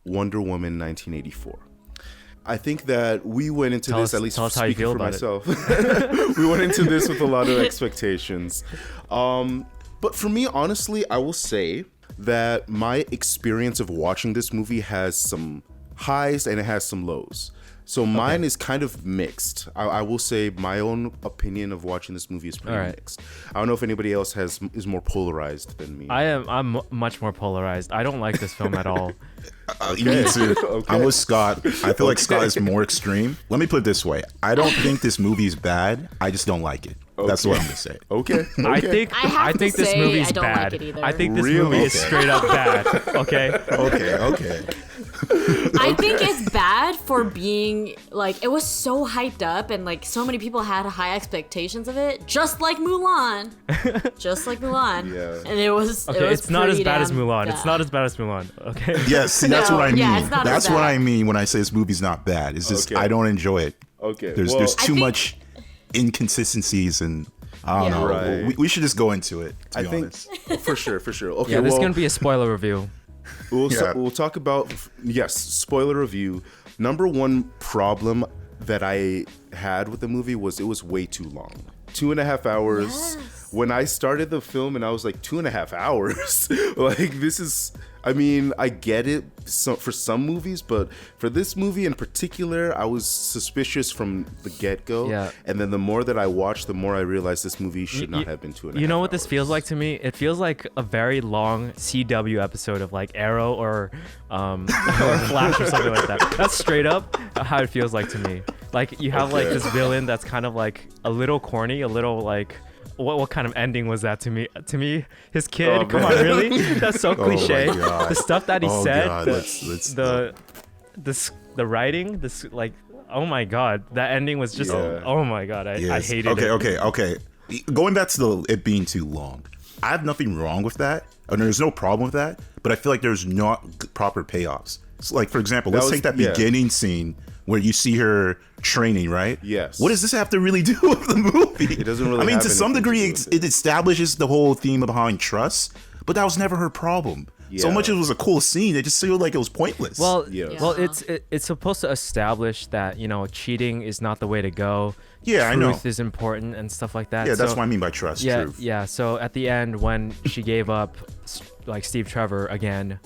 Wonder Woman 1984. I think that we went into this, at least speaking for myself, we went into this with a lot of expectations. But for me, honestly, I will say that my experience of watching this movie has some highs and it has some lows. So mine is kind of mixed. I will say my own opinion of watching this movie is pretty mixed. I don't know if anybody else is more polarized than me. I'm much more polarized. I don't like this film at all. Me too. I'm with Scott. I feel like Scott is more extreme. Let me put it this way. I don't think this movie is bad. I just don't like it. That's what I'm gonna say. Okay. I think this movie is bad. I think this movie is straight up bad. Okay. Okay. I think it's bad for being like, it was so hyped up and like so many people had high expectations of it, just like Mulan. Yeah. And it was it's not as bad as Mulan. bad. It's not as bad as Mulan. Okay. Yes, see, that's what I mean. Yeah, it's not That's as what bad. I mean when I say this movie's not bad. It's just I don't enjoy it. Okay. There's too much inconsistencies and I don't know. Right. We should just go into it. To be honest. For sure. Okay. Yeah, this is gonna be a spoiler review. We'll talk about, spoiler review. Number one problem that I had with the movie was it was way too long. 2.5 hours. Yes. When I started the film and I was like, 2.5 hours? Like, this is, I mean, I get it for some movies, but for this movie in particular, I was suspicious from the get-go. Yeah. And then the more that I watched, the more I realized this movie should not have been 2.5 hours. You know what this feels like to me? It feels like a very long CW episode of like Arrow or Flash or something like that. That's straight up how it feels like to me. Like you have like this villain that's kind of like a little corny, a little like what kind of ending was that to me? To me, his kid. Oh, come on, really? That's so cliche. my God. The stuff that he said, God. the writing, this like, oh my God, that ending was just, oh my God, I hated it. Okay. Going back to it being too long, I have nothing wrong with that, and there's no problem with that. But I feel like there's not proper payoffs. So like for example, let's take that beginning scene where you see her training, right? Yes. What does this have to really do with the movie? It doesn't really. I mean, have to some anything degree, to do with it establishes the whole theme behind trust, but that was never her problem. So much it was a cool scene, it just seemed like it was pointless. Well, it's supposed to establish that cheating is not the way to go. Yeah, I know. Truth is important and stuff like that. Yeah, that's what I mean by trust. Yeah, truth. yeah. So at the end, when she gave up, like Steve Trevor again,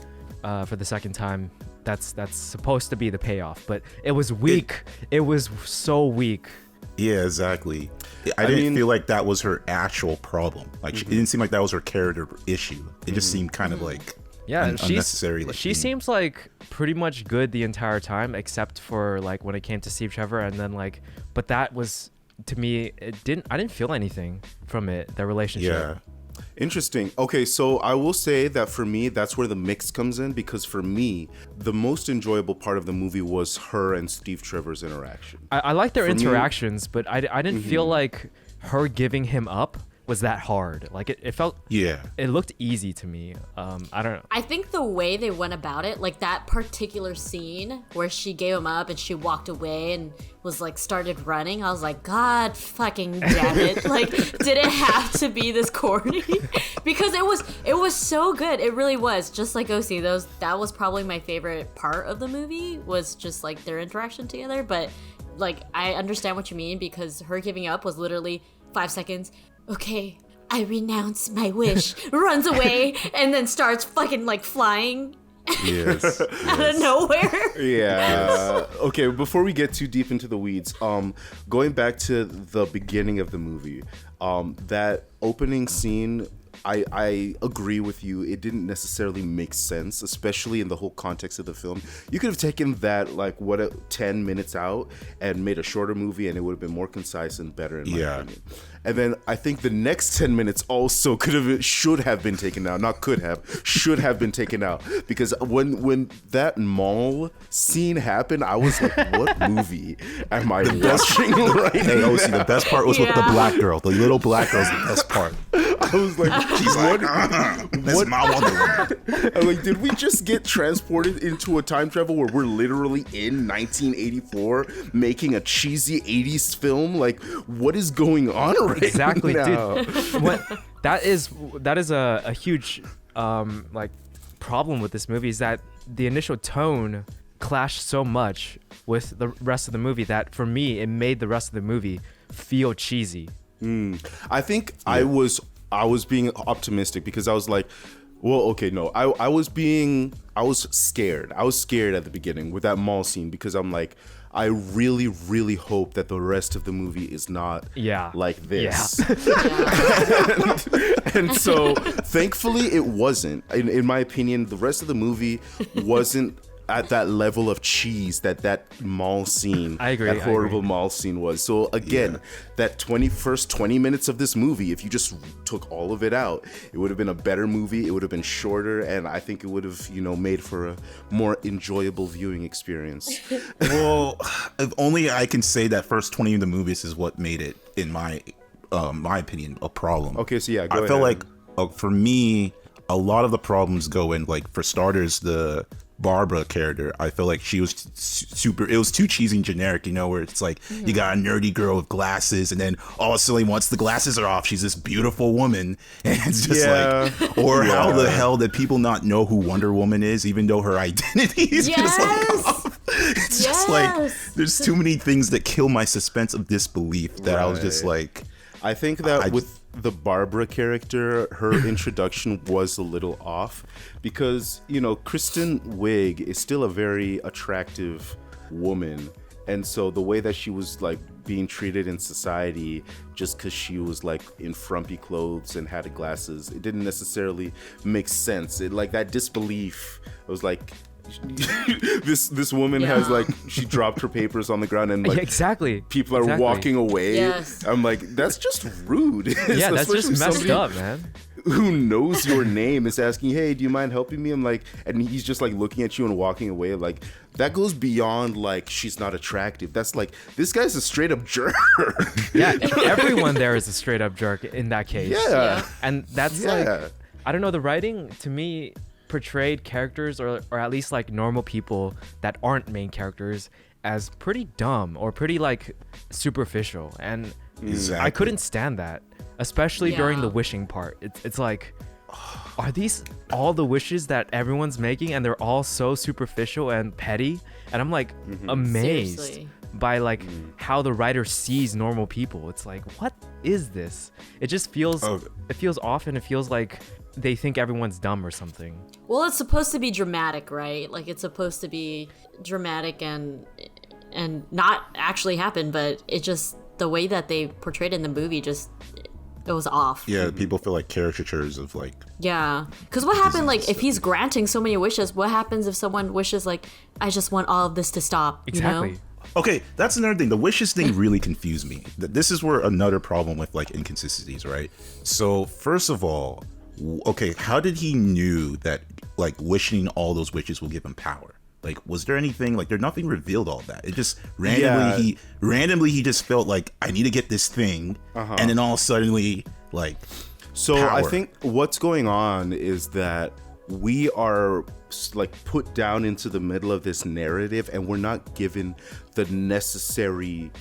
for the second time, that's supposed to be the payoff. But it was weak. It was so weak. Yeah, exactly. I didn't feel like that was her actual problem. Like it didn't seem like that was her character issue. It just seemed kind of like unnecessary. She seems like pretty much good the entire time, except for like when it came to Steve Trevor, and then like, but that was to me, I didn't feel anything from it. The relationship. Yeah. Interesting. Okay, so I will say that for me, that's where the mix comes in, because for me, the most enjoyable part of the movie was her and Steve Trevor's interaction. I like their interactions, but I didn't feel like her giving him up was that hard. Like it felt, it looked easy to me. I don't know. I think the way they went about it, like that particular scene where she gave him up and she walked away and was like started running, I was like, God fucking damn it. Like, did it have to be this corny? Because it was so good. It really was. Just like OC, that was probably my favorite part of the movie, was just like their interaction together. But like, I understand what you mean, because her giving up was literally 5 seconds. Okay, I renounce my wish. Runs away and then starts fucking like flying. Yes. Out of nowhere. Yeah. Okay, before we get too deep into the weeds, going back to the beginning of the movie, that opening scene, I agree with you. It didn't necessarily make sense, especially in the whole context of the film. You could have taken that 10 minutes out and made a shorter movie, and it would have been more concise and better in my opinion. And then I think the next 10 minutes also should have been taken out. Not could have, should have been taken out. Because when that mall scene happened, I was like, what movie am I watching right now? Hey, OC, the best part was with the black girl. The little black girl's the best part. I was like, she's like, this is my Wonder Woman. I'm like, did we just get transported into a time travel where we're literally in 1984 making a cheesy 80s film? Like, what is going on right exactly, now? Dude. That is a huge problem with this movie, is that the initial tone clashed so much with the rest of the movie that for me it made the rest of the movie feel cheesy. I think I was being optimistic because I was like, well, okay, no, I was scared. I was scared at the beginning with that mall scene because I'm like, I really, really hope that the rest of the movie is not like this. And so thankfully it wasn't. In my opinion, the rest of the movie wasn't at that level of cheese that mall scene, I agree, that horrible mall scene was. So again, that 20 minutes of this movie, if you just took all of it out, it would have been a better movie. It would have been shorter, and I think it would have, made for a more enjoyable viewing experience. Well, if only I can say that first 20 of the movies is what made it, in my opinion, a problem. Okay, so yeah, I feel like for me, a lot of the problems go in, like, for starters, the Barbara character, I feel like she was it was too cheesy and generic, where it's like you got a nerdy girl with glasses, and then all of a sudden once the glasses are off, she's this beautiful woman, and it's just how the hell did people not know who Wonder Woman is, even though her identity is just like off? It's just like there's too many things that kill my suspense of disbelief that I was just like, I think that with the Barbara character, her introduction was a little off because, Kristen Wiig is still a very attractive woman. And so the way that she was like being treated in society just because she was like in frumpy clothes and had glasses, it didn't necessarily make sense. It like that disbelief, it was like, this woman has like, she dropped her papers on the ground and like people are walking away. I'm like, that's just rude. That's just messed up, man. Who knows your name is asking, hey, do you mind helping me? I'm like, and he's just like looking at you and walking away. Like, that goes beyond like she's not attractive. That's like, this guy's a straight up jerk. Everyone there is a straight up jerk in that case. And that's like, I don't know, the writing to me portrayed characters or at least like normal people that aren't main characters as pretty dumb or pretty like superficial, and I couldn't stand that, especially during the wishing part. It's like, are these all the wishes that everyone's making and they're all so superficial and petty? And I'm like amazed by like how the writer sees normal people. It's like, what is this? It just feels it feels off, and it feels like they think everyone's dumb or something. Well, it's supposed to be dramatic, right? Like, it's supposed to be dramatic and not actually happen, but it just, the way that they portrayed it in the movie just, it was off. Yeah, people feel like caricatures of like... Yeah, because what happened, like, if he's granting so many wishes, what happens if someone wishes, like, I just want all of this to stop, Exactly. Okay, that's another thing. The wishes thing really confused me. This is where another problem with like inconsistencies, right? So first of all, okay, how did he knew that like wishing all those wishes will give him power? Like, was there anything, like, there's nothing revealed all that. It just randomly he just felt like, I need to get this thing, and then all suddenly, like, power. I think what's going on is that we are like put down into the middle of this narrative, and we're not given the necessary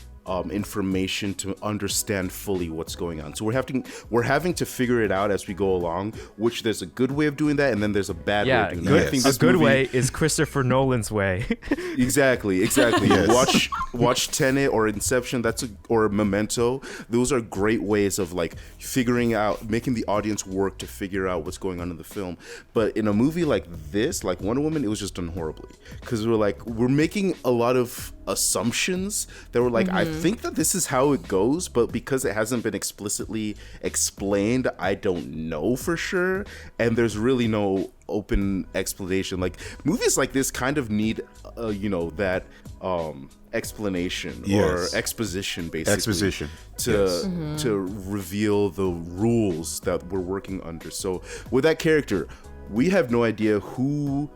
information to understand fully what's going on. So we're having to figure it out as we go along, which there's a good way of doing that, and then there's a bad way of doing that. I think a good way is Christopher Nolan's way. Exactly. Watch Tenet or Inception, or Memento. Those are great ways of like figuring out, making the audience work to figure out what's going on in the film. But in a movie like this, like Wonder Woman, it was just done horribly, because we're making a lot of assumptions that were like, I think that this is how it goes, but because it hasn't been explicitly explained, I don't know for sure, and there's really no open explanation. Like, movies like this kind of need that explanation or exposition, basically, to reveal the rules that we're working under. So with that character, we have no idea who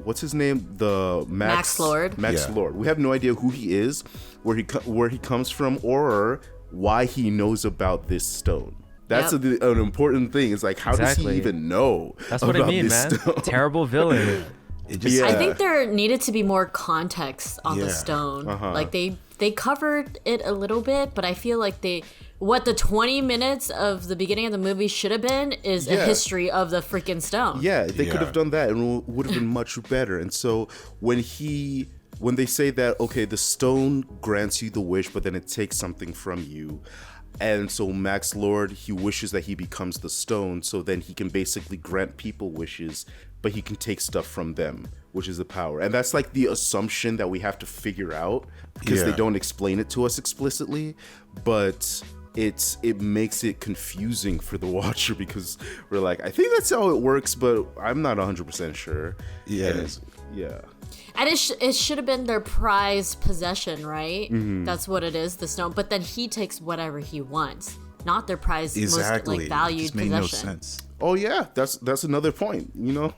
what's his name? The Max Lord. Lord. We have no idea who he is, where he comes from, or why he knows about this stone. That's an important thing. It's like, how does he even know? That's what I mean, man. Terrible villain. I think there needed to be more context on the stone. Like they they covered it a little bit, but I feel like what the 20 minutes of the beginning of the movie should have been is a history of the freaking stone. Yeah, they could have done that and it would have been much better. And so when they say that, okay, the stone grants you the wish, but then it takes something from you. And so Max Lord, he wishes that he becomes the stone, so then he can basically grant people wishes, but he can take stuff from them, which is the power. And that's like the assumption that we have to figure out because they don't explain it to us explicitly, but it makes it confusing for the watcher because we're like, I think that's how it works, but I'm not 100% sure. Yeah. And it should have been their prized possession, right? Mm-hmm. That's what it is, the stone. But then he takes whatever he wants, not their prized, most like valued it just made possession. No sense. Oh yeah, that's another point. You know,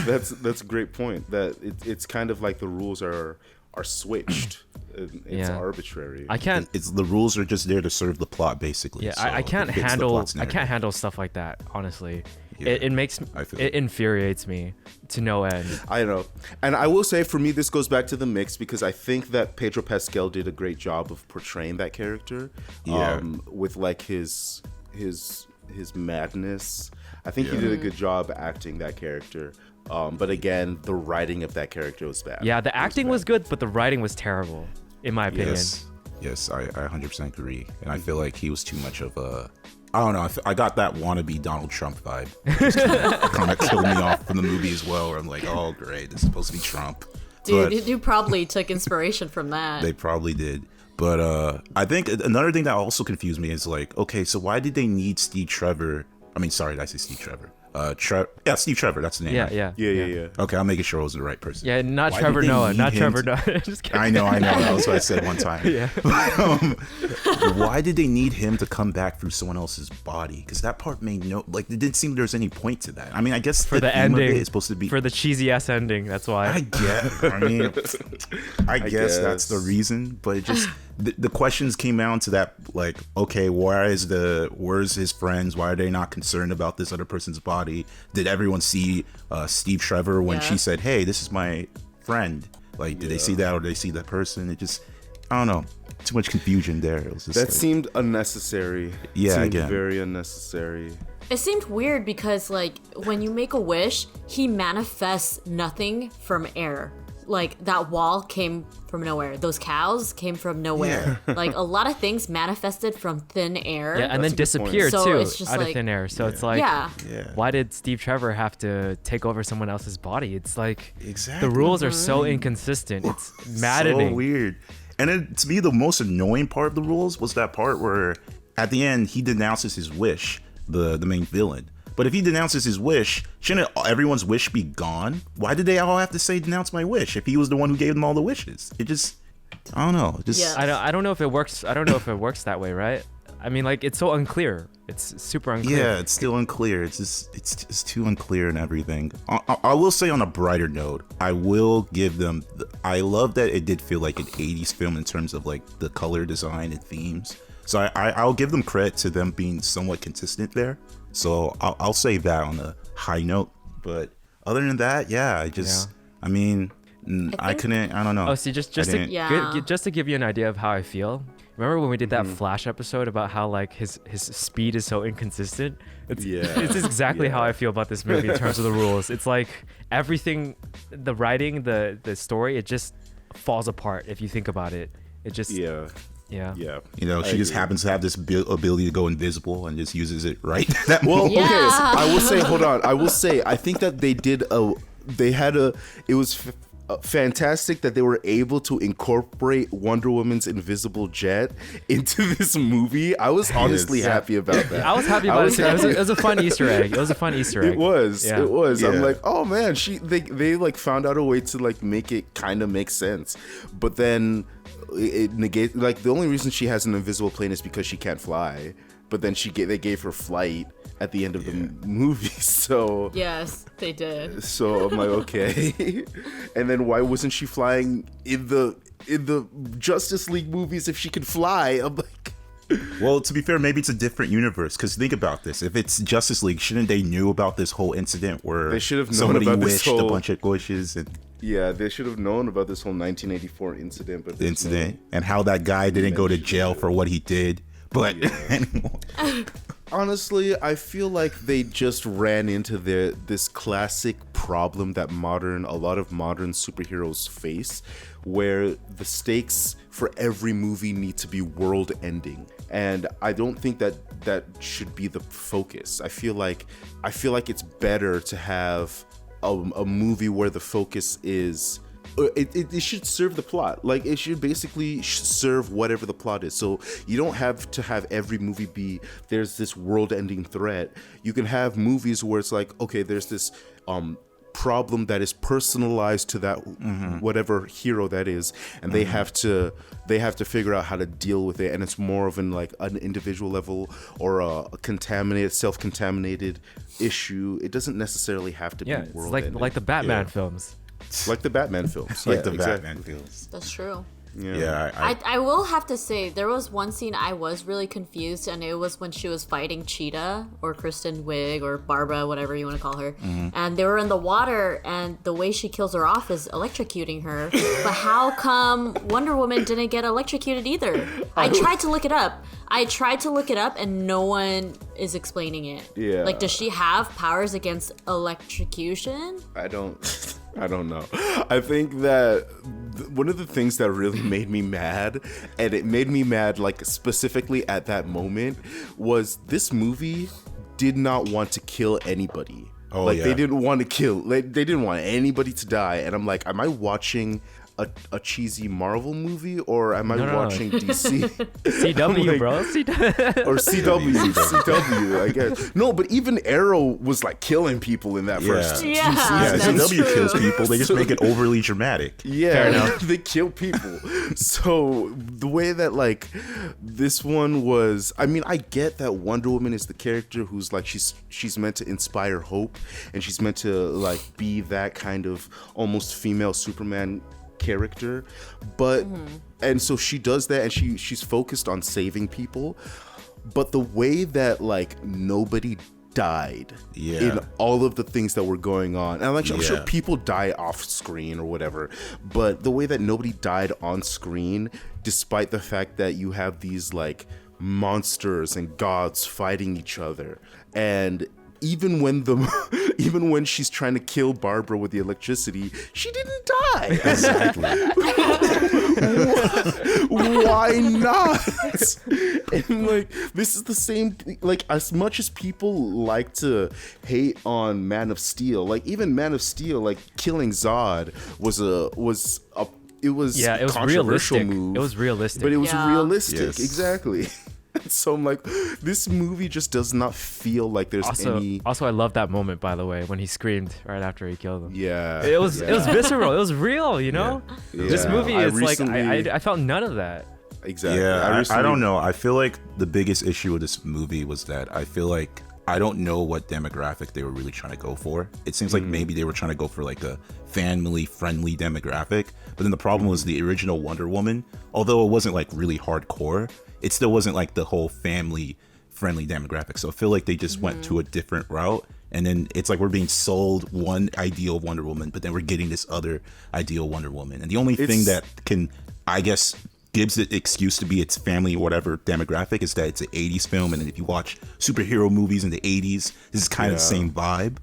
that's a great point. That it's kind of like the rules are switched. It's arbitrary. I can't. It's the rules are just there to serve the plot, basically. Yeah, so I can't handle stuff like that. Honestly, it infuriates me to no end. I know, and I will say for me, this goes back to the mix because I think that Pedro Pascal did a great job of portraying that character. Yeah. With like his madness. I think he did a good job acting that character. But again, the writing of that character was bad. Yeah, the acting was good, but the writing was terrible, in my opinion. Yes, I 100% agree. And I feel like he was too much of a... I don't know. I got that wannabe Donald Trump vibe. Kind of killed me off from the movie as well, where I'm like, oh, great, this is supposed to be Trump. Dude, you probably took inspiration from that. They probably did. But I think another thing that also confused me is like, okay, so why did they need Steve Trevor? I mean, sorry, did I say Steve Trevor? Steve Trevor, that's the name. Yeah. Okay, I'm making sure I was the right person. Yeah, not Trevor Noah. Just kidding. I know. That was what I said one time. Yeah. But, why did they need him to come back through someone else's body? Because that part made it didn't seem there was any point to that. I mean, I guess for the ending, it's supposed to be for the cheesy ass ending. That's why. I guess that's the reason, but it just. The questions came down to that, like, okay, where's his friends? Why are they not concerned about this other person's body? Did everyone see Steve Trevor when she said, hey, this is my friend? Like, did they see that or did they see that person? It just, I don't know. Too much confusion there. It was just that seemed unnecessary. Yeah, again. Very unnecessary. It seemed weird because, like, when you make a wish, he manifests nothing from air. Like, that wall came from nowhere. Those cows came from nowhere. Yeah. Like, a lot of things manifested from thin air. Yeah, and then disappeared, too, out of thin air. So it's like, why did Steve Trevor have to take over someone else's body? It's like, the rules are so inconsistent. It's maddening. So weird. And then, to me, the most annoying part of the rules was that part where, at the end, he denounces his wish, the main villain. But if he denounces his wish, shouldn't everyone's wish be gone? Why did they all have to say denounce my wish if he was the one who gave them all the wishes? It just, I don't know. I don't know if it works. I don't know if it works that way, right? I mean, like, it's so unclear. It's super unclear. Yeah, it's still unclear. It's too unclear and everything. I will say on a brighter note, I will give them. I love that it did feel like an 80s film in terms of like the color design and themes. So I'll give them credit to them being somewhat consistent there. So I'll say that on a high note. But other than that, I mean, I don't know. Oh, see, just to give you an idea of how I feel. Remember when we did that Flash episode about how like his speed is so inconsistent? It's exactly how I feel about this movie in terms of the rules. It's like everything, the writing, the story, it just falls apart if you think about it. It just Yeah. You know, she just happens to have this ability to go invisible and just uses it right. Okay, so I will say, hold on. I will say, I think that it was fantastic that they were able to incorporate Wonder Woman's invisible jet into this movie. I was honestly happy about that. I was happy about it too. It was a fun Easter egg. It was. It was. I'm like, oh man, they like found out a way to like make it kind of make sense. But then it negates, like, the only reason she has an invisible plane is because she can't fly. But then they gave her flight at the end of the movie, so yes, they did. So I'm like, okay. And then why wasn't she flying in the Justice League movies if she could fly? I'm like, well, to be fair, maybe it's a different universe. Because think about this: if it's Justice League, shouldn't they knew about this whole incident where they should have known somebody about wished a bunch of wishes and Yeah, they should have known about this whole 1984 incident, but and how that guy didn't go to jail for what he did. But honestly, I feel like they just ran into this classic problem that a lot of modern superheroes face, where the stakes for every movie need to be world-ending, and I don't think that should be the focus. I feel like it's better to have a movie where the focus is. It should serve the plot. Like, it should basically serve whatever the plot is. So you don't have to have every movie be there's this world-ending threat. You can have movies where it's like, okay, there's this problem that is personalized to that whatever hero that is, and they have to figure out how to deal with it, and it's more of an individual level or a self-contaminated issue. It doesn't necessarily have to be world-ending. like the Batman films. Like the Batman films. Batman films. That's true. Yeah, I will have to say, there was one scene I was really confused, and it was when she was fighting Cheetah, or Kristen Wiig, or Barbara, whatever you want to call her. And they were in the water, and the way she kills her off is electrocuting her. But how come Wonder Woman didn't get electrocuted either? I tried to look it up, and no one is explaining it. Yeah. Like, does she have powers against electrocution? I don't know. I think that one of the things that really made me mad, and it made me mad like specifically at that moment, was this movie did not want to kill anybody. They didn't want to kill. They didn't want anybody to die. And I'm like, am I watching a cheesy Marvel movie, or am I watching DC? CW, bro. Or CW, I guess. No, but even Arrow was like killing people in that first. Yeah, CW kills people. They just make it overly dramatic. Yeah, they kill people. So the way that like this one was, I mean, I get that Wonder Woman is the character who's like she's meant to inspire hope, and she's meant to like be that kind of almost female Superman character, but and so she does that, and she's focused on saving people, but the way that like nobody died in all of the things that were going on, and I'm sure people die off screen or whatever, but the way that nobody died on screen, despite the fact that you have these like monsters and gods fighting each other, and even when she's trying to kill Barbara with the electricity, she didn't die. Exactly. Why not? And like, this is the same. Like, as much as people like to hate on Man of Steel, like even Man of Steel, like killing Zod was a controversial realistic. move. It was realistic, but it was realistic. Yes. Exactly. So I'm like, this movie just does not feel like there's any. Also, I love that moment, by the way, when he screamed right after he killed him. Yeah, it was visceral. It was real. You know, this movie is I felt none of that. Exactly. Yeah, I don't know. I feel like the biggest issue with this movie was that I feel like I don't know what demographic they were really trying to go for. It seems like maybe they were trying to go for like a family-friendly demographic, but then the problem was the original Wonder Woman, although it wasn't like really hardcore, it still wasn't like the whole family-friendly demographic. So I feel like they just went to a different route, and then it's like we're being sold one ideal Wonder Woman, but then we're getting this other ideal Wonder Woman. And the only thing that can, I guess, gives it excuse to be its family whatever demographic is that it's an 80s film, and if you watch superhero movies in the 80s, this is kind of the same vibe.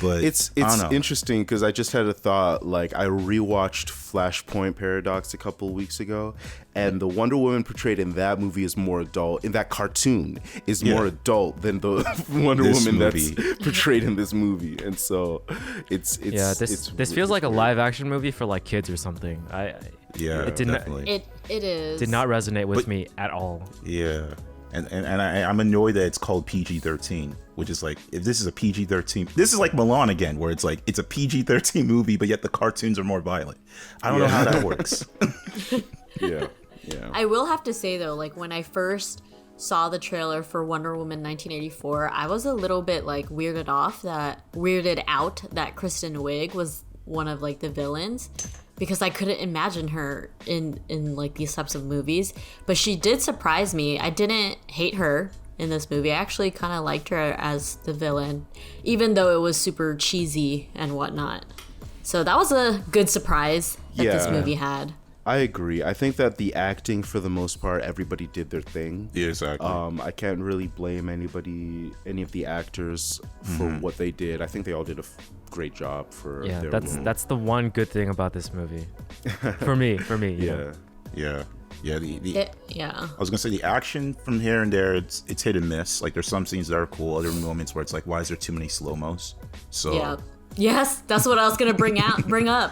But it's interesting because I just had a thought. Like, I rewatched Flashpoint Paradox a couple weeks ago, and the Wonder Woman portrayed in that movie is more adult. In that cartoon, is more adult than the Wonder Woman that's portrayed in this movie. And so it's this really feels like a weird. live action movie for like kids or something. It did definitely. It is. Did not resonate with me at all. Yeah. And I'm annoyed that it's called PG-13, which is like, if this is a PG-13, this is like Milan again, where it's like, it's a PG-13 movie, but yet the cartoons are more violent. I don't know how that works. Yeah. I will have to say though, like when I first saw the trailer for Wonder Woman 1984, I was a little bit like weirded out that Kristen Wiig was one of like the villains, because I couldn't imagine her in like these types of movies. But she did surprise me. I didn't hate her in this movie. I actually kind of liked her as the villain, even though it was super cheesy and whatnot. So that was a good surprise that this Yeah. movie had. I agree. I think that the acting, for the most part, everybody did their thing. Yeah, exactly. I can't really blame any of the actors for what they did. I think they all did a great job for Yeah, their role. that's the one good thing about this movie. For me, you know. Yeah. Yeah. Yeah. I was gonna say the action from here and there, it's hit and miss. Like there's some scenes that are cool, other moments where it's like, why is there too many slow mos? So Yeah. Yes, that's what I was gonna bring up.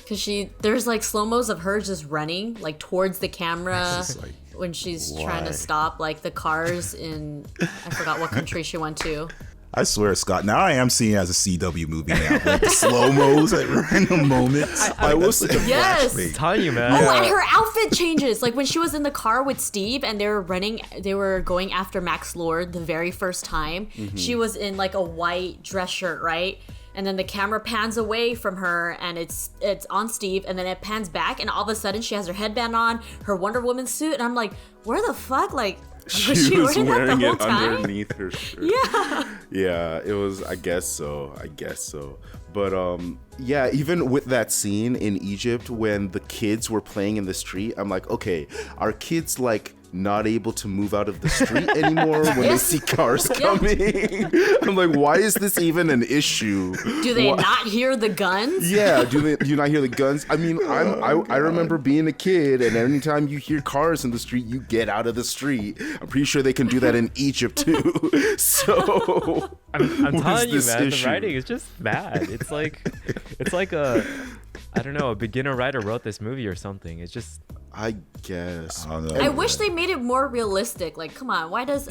Cause there's like slow mos of her just running like towards the camera It's just like, when she's trying why? to stop like the cars in I forgot what country she went to. I swear, Scott. Now I am seeing it as a CW movie now. Like the slow mos at random moments. I will say, Yes. flashback. Tell you, man. Oh, and her outfit changes. Like when she was in the car with Steve and they were going after Max Lord the very first time. She was in like a white dress shirt, right? And then the camera pans away from her and it's on Steve and then it pans back and all of a sudden she has her headband on, her Wonder Woman suit, and I'm like, where the fuck? Like was she was wearing that wearing the whole it time? underneath her shirt. Yeah. Yeah, it was. I guess so. But yeah, even with that scene in Egypt when the kids were playing in the street, I'm like, okay, are kids like not able to move out of the street anymore when they Yes. see cars coming? I'm like, why is this even an issue? Do they Why- not hear the guns? Yeah, do you not hear the guns? I mean, I remember being a kid, and anytime you hear cars in the street, you get out of the street. I'm pretty sure they can do that in Egypt too. So I'm what telling you, is this man, issue? the writing is just bad. It's like I don't know, a beginner writer wrote this movie or something. It's just I guess. I don't know. I wish they made it more realistic. Like, come on, why does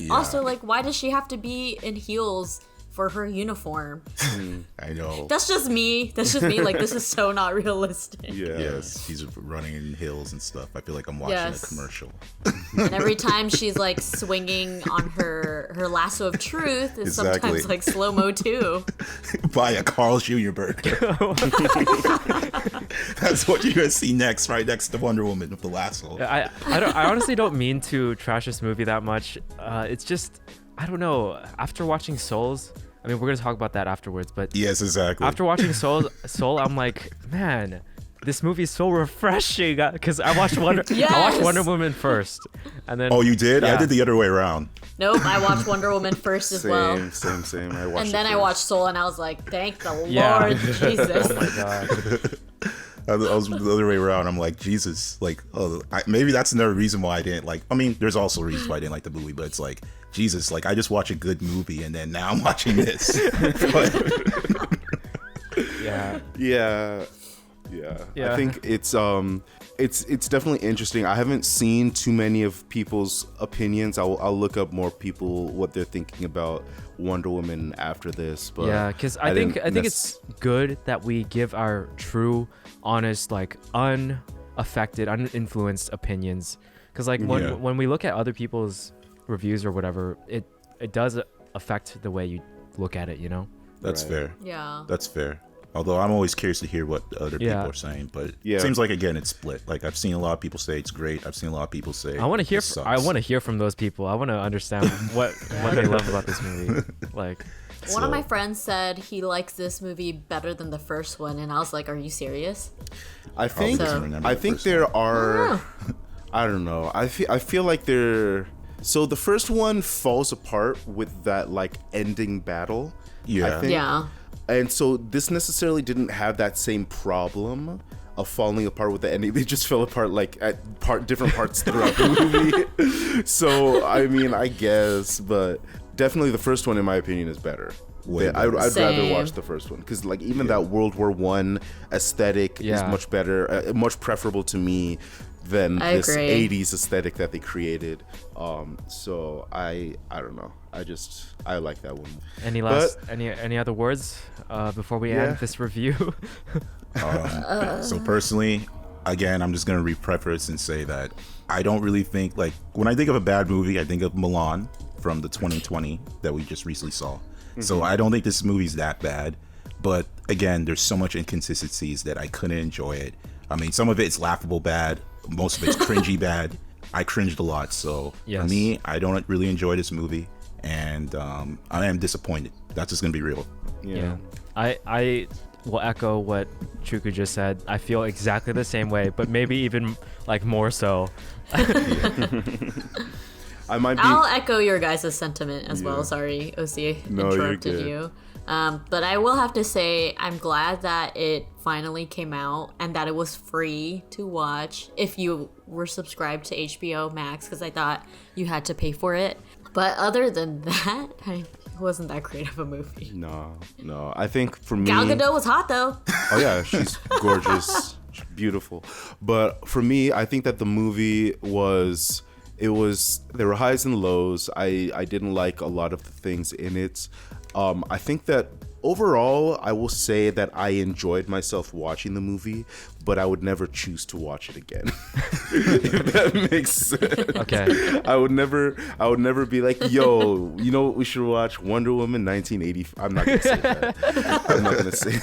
she have to be in heels for her uniform? I know. That's just me. Like, this is so not realistic. Yeah. Yes, he's running in hills and stuff. I feel like I'm watching Yes. a commercial. And every time she's like swinging on her lasso of truth, it's Exactly. sometimes like slow mo too. Buy a Carl's Jr. burger. That's what you're gonna see next, right next to Wonder Woman with the lasso. I honestly don't mean to trash this movie that much. It's just I don't know. After watching Souls, I mean we're gonna talk about that afterwards, but Yes, exactly. after watching Soul, I'm like, man, this movie is so refreshing. Because I watched I watched Yes! Wonder Woman first, and then Oh, you did? I Yeah. did the other way around. Nope, I watched Wonder Woman first as well. Same. I watched. And then it I first. watched Soul and I was like, thank the Yeah. Lord Jesus. Oh my god. I was the other way around. I'm like, Jesus, like, maybe that's another reason why I didn't like. I mean, there's also reasons why I didn't like the movie, but it's like, Jesus, like, I just watch a good movie and then now I'm watching this. But, Yeah. Yeah. I think it's definitely interesting. I haven't seen too many of people's opinions. I'll look up more people what they're thinking about Wonder Woman after this. But Yeah, because I think didn't it's good that we give our true, honest, like unaffected, uninfluenced opinions. Because like Yeah. when we look at other people's reviews or whatever, it does affect the way you look at it. You know. that's Right. fair. Yeah. That's fair. Although I'm always curious to hear what other Yeah. people are saying, but Yeah. it seems like again it's split. Like I've seen a lot of people say it's great. I've seen a lot of people say I want to hear. it sucks. I want to hear from those people. I want to understand what they love about this movie. Like, One of So- my friends said he likes this movie better than the first one, and I was like, "Are you serious?" I think So- remember I the think first there are. I don't know. I feel like there. So the first one falls apart with that like ending battle. Yeah. I think. Yeah. And so this necessarily didn't have that same problem of falling apart with the ending. They just fell apart like at different parts throughout the movie. So I mean, I guess, but definitely the first one, in my opinion, is better. Way I'd rather Same. watch the first one because like even that World War I aesthetic is Yeah. much better, much preferable to me than I this agree. 80s aesthetic that they created. So I don't know. I like that one. any other words before we Yeah. end this review? So personally, again, I'm just gonna re-preface and say that I don't really think like when I think of a bad movie, I think of Milan from the 2020 that we just recently saw. So I don't think this movie's that bad. But again, there's so much inconsistencies that I couldn't enjoy it. I mean, some of it's laughable bad, most of it's cringy bad. I cringed a lot. So for Yes. me, I don't really enjoy this movie, and I am disappointed. That's just gonna be real. Yeah. I will echo what Chuku just said. I feel exactly the same way, but maybe even like more so. I'll echo your guys' sentiment as well. Sorry, OC, No, interrupted you. But I will have to say I'm glad that it finally came out and that it was free to watch if you were subscribed to HBO Max, because I thought you had to pay for it. But other than that, it wasn't that great of a movie. No. I think for me, Gal Gadot was hot though. Oh yeah, she's gorgeous, she's beautiful. But for me, I think that the movie there were highs and lows. I didn't like a lot of the things in it. I think that overall, I will say that I enjoyed myself watching the movie, but I would never choose to watch it again. If that makes sense. Okay. I would never be like, yo, you know what we should watch? Wonder Woman 1980. I'm not gonna say that. I'm not gonna say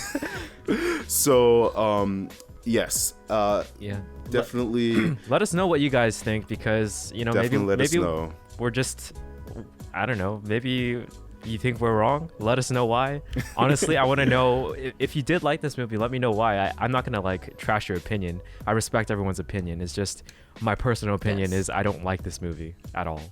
that. So, yes. Yeah. Definitely. Let us know what you guys think, because maybe we're just, I don't know, maybe you think we're wrong. Let us know why. Honestly, I want to know if you did like this movie. Let me know why. I'm not gonna like trash your opinion. I respect everyone's opinion. It's just my personal opinion is I don't like this movie at all.